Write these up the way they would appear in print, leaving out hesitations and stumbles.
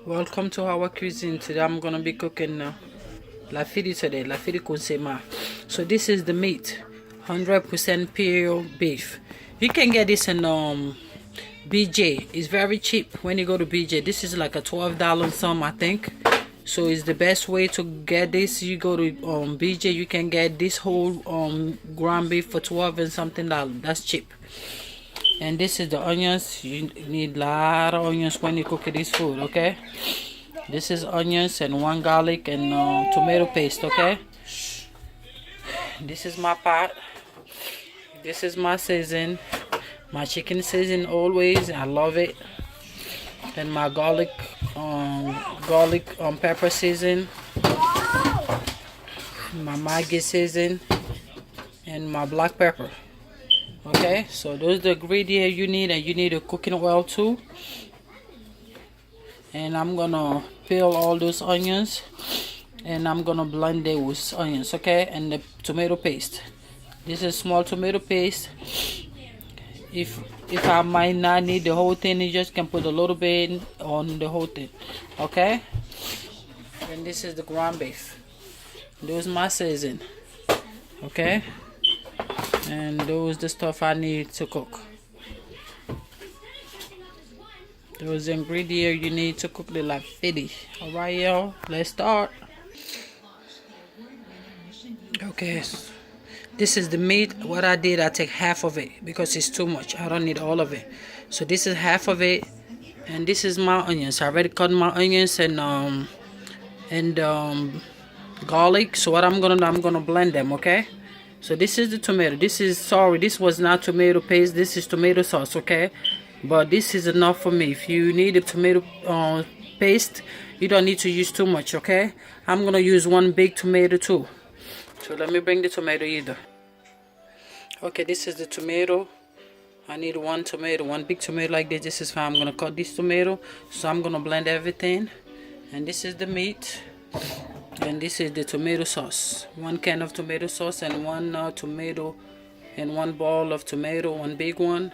Welcome to our cuisine. Today I'm gonna be cooking lafidi today, lafidi consema. So this is the meat, 100% pure beef. You can get this in BJ. It's very cheap when you go to BJ. This is like a $12 some, I think. So it's the best way to get this. You go to BJ, you can get this whole ground beef for 12 and something dollars. That's cheap. And this is the onions. You need a lot of onions when you cook this food, okay? This is onions and one garlic and tomato paste, okay? This is my pot. This is my season. My chicken season always. I love it. And my garlic pepper season. My Maggi season. And my black pepper. Okay, so those are the ingredients you need, and you need a cooking oil too. And I'm gonna peel all those onions, and I'm gonna blend those onions, okay, and the tomato paste. This is small tomato paste. If I might not need the whole thing, you just can put a little bit on the whole thing, okay. And this is the ground beef. Those my season, okay. And those the stuff I need to cook. Those ingredients you need to cook the lafidi. Alright, y'all, let's start. Okay, this is the meat. What I did, I take half of it because it's too much. I don't need all of it. So this is half of it, and this is my onions. I already cut my onions and garlic. So what I'm gonna do, I'm gonna blend them, okay. So this is the tomato. This was not tomato paste. This is tomato sauce, okay? But this is enough for me. If you need a tomato paste, you don't need to use too much, okay? I'm gonna use one big tomato too. So let me bring the tomato either. Okay, this is the tomato. I need one tomato, one big tomato like this. This is fine. I'm gonna cut this tomato. So I'm gonna blend everything. And this is the meat. And this is the tomato sauce. One can of tomato sauce and one tomato and one ball of tomato, one big one.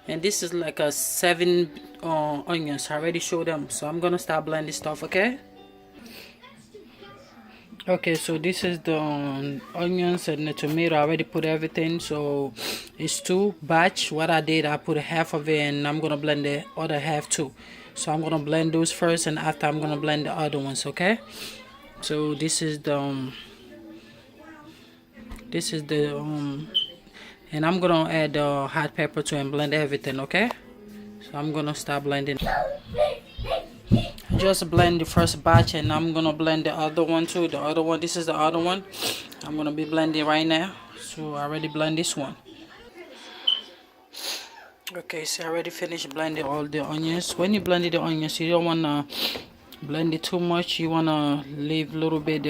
And this is like a 7 onions. I already showed them. So I'm gonna start blending stuff, okay? Okay, so this is the onions and the tomato. I already put everything. So it's 2 batch. What I did, I put half of it, and I'm gonna blend the other half too. So I'm gonna blend those first, and after I'm gonna blend the other ones, okay? So this is the and I'm gonna add hot pepper to and blend everything, okay? So I'm gonna start blending. Just blend the first batch, and I'm gonna blend the other one too. The other one, this is the other one. I'm gonna be blending right now. So I already blend this one. Okay, so I already finished blending all the onions. When you blend the onions, you don't wanna blend it too much. You wanna leave a little bit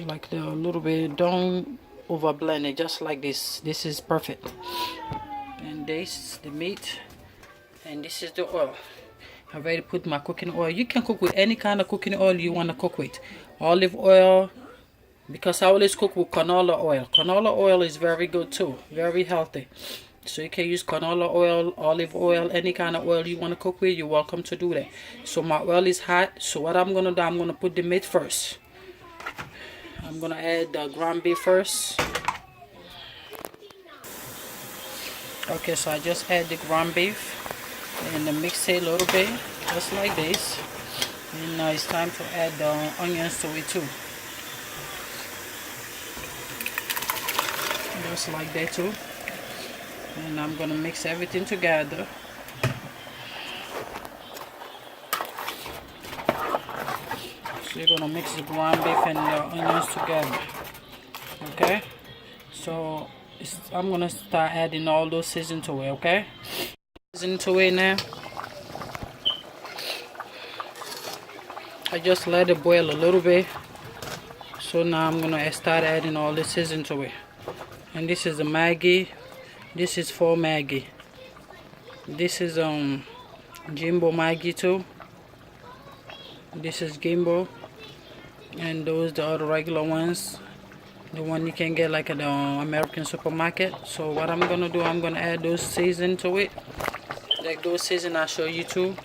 like the little bit. Don't over blend it, just like this. This is perfect. And this is the meat, and this is the oil. I already put my cooking oil. You can cook with any kind of cooking oil you want to cook with. Olive oil, because I always cook with canola oil. Canola oil is very good too, very healthy. So you can use canola oil, olive oil, any kind of oil you want to cook with. You're welcome to do that. So my oil is hot. So what I'm gonna do, I'm gonna put the meat first. I'm gonna add the ground beef first. Okay, so I just add the ground beef and mix it a little bit, just like this. And now it's time to add the onions to it too. Just like that too. And I'm gonna mix everything together. So you're gonna mix the ground beef and the onions together. Okay? So I'm gonna start adding all those seasoning to it, okay? Seasoning to it now. I just let it boil a little bit. So now I'm gonna start adding all the seasoning to it. And this is the Maggi. This is for Maggi. This is Jimbo Maggi too. This is Jimbo, and those the other regular ones, the one you can get like at the American supermarket. So what I'm gonna do, I'm gonna add those season to it, like those season I show you too.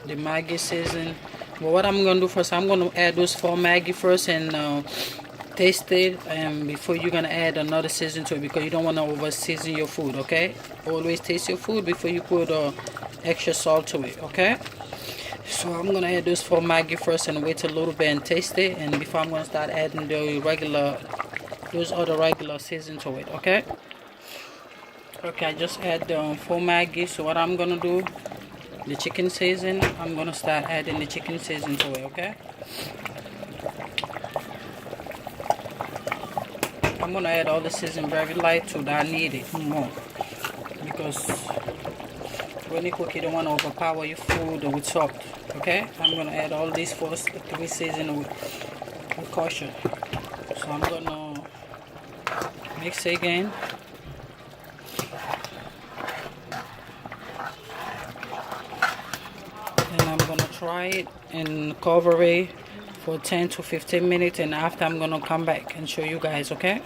the Maggi season. But what I'm gonna do first, I'm gonna add those 4 Maggi first and taste it, and before you're gonna add another season to it, because you don't want to over season your food. Okay, always taste your food before you put extra salt to it. Okay, so I'm gonna add those 4 Maggi first and wait a little bit and taste it, and before I'm gonna start adding those other regular season to it. Okay, I just add the 4 Maggi. So what I'm gonna do, the chicken season, I'm gonna start adding the chicken season to it. Okay, I'm gonna add all the season very light so that I need it more, because when you cook you don't want to overpower your food with salt. Okay, I'm gonna add all these 3 season with caution. So I'm gonna mix it again. And I'm gonna try it and cover it for 10 to 15 minutes, and after I'm gonna come back and show you guys. Okay,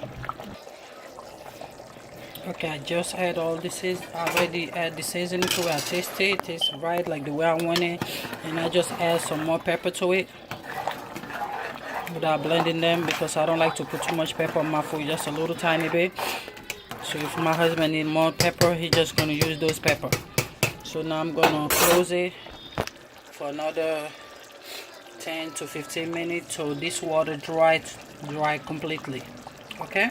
I just add all this. I already add the seasoning to it. I taste it. It tastes right like the way I want it, and I just add some more pepper to it without blending them, because I don't like to put too much pepper on my food, just a little tiny bit. So if my husband need more pepper, he's just gonna use those pepper. So now I'm gonna close it for another 10 to 15 minutes so this water dry completely. Okay,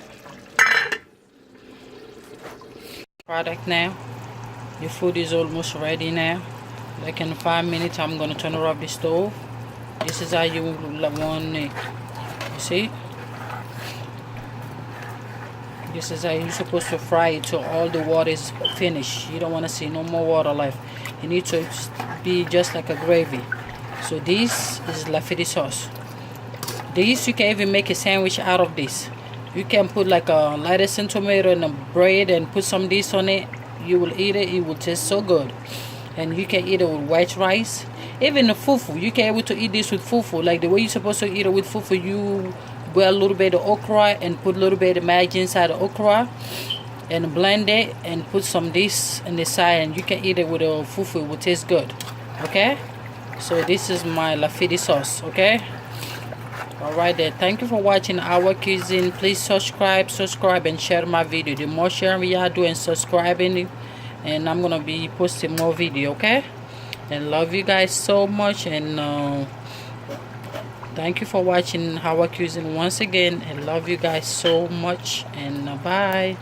product now, your food is almost ready now. Like in 5 minutes I'm gonna turn it off the stove. This is how you want it. You see, this is how you're supposed to fry it till all the water is finished. You don't want to see no more water left. You need to be just like a gravy. So this is lafidi sauce. This you can even make a sandwich out of this. You can put like a lettuce and tomato and a bread and put some of this on it. You will eat it. It will taste so good. And you can eat it with white rice. Even the fufu, you can able to eat this with fufu. Like the way you're supposed to eat it with fufu, you boil a little bit of okra and put a little bit of Maggi inside the okra and blend it and put some of this in the side, and you can eat it with a fufu. It will taste good. Okay, so this is my lafidi sauce. Okay, alright then, thank you for watching our cuisine. Please subscribe and share my video. The more sharing y'all do and subscribing, and I'm gonna be posting more video. Okay, and love you guys so much, and thank you for watching our cuisine once again, and love you guys so much, and bye.